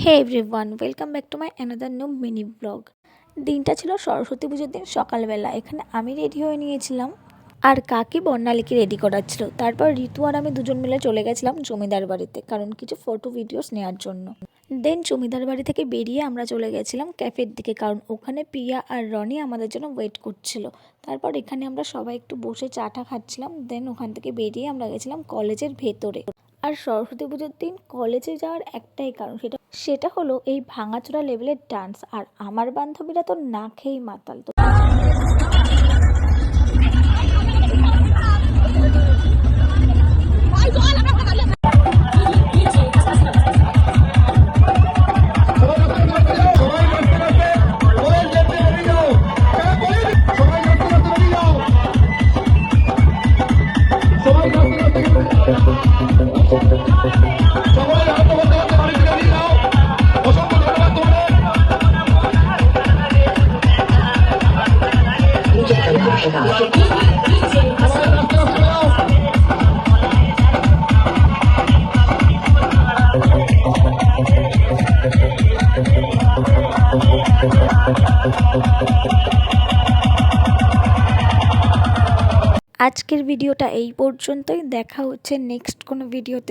Hey everyone, welcome back to my another new mini vlog. দিনটা ছিল সরস্বতী পুজোর দিন সকালবেলা। এখানে আমি রেডি হয়ে নিয়েছিলাম আর কাকি বর্ণালীকে রেডি করাচ্ছিল। তারপর ঋতু আর আমি দুজন মিলে চলে গেছিলাম জমিদার বাড়িতে, কারণ কিছু ফটো ভিডিওস নেওয়ার জন্য। দেন জমিদার বাড়ি থেকে বেরিয়ে আমরা চলে গেছিলাম ক্যাফের দিকে, কারণ ওখানে প্রিয়া আর রনি আমাদের জন্য ওয়েট করছিল। তারপর এখানে আমরা সবাই একটু বসে চাটা খাচ্ছিলাম। দেন ওখান থেকে বেরিয়ে আমরা গেছিলাম কলেজের ভেতরে। আর সরস্বতী পুজোর দিন কলেজে যাওয়ার একটাই কারণ, সেটা হলো এই ভাঙাচোরা লেভেলের ডান্স। আর আমার বান্ধবীরা তো না খেয়েই মাতাল। তো আজকের ভিডিওটা এই পর্যন্তই। দেখা হচ্ছে নেক্সট কোনো ভিডিওতে।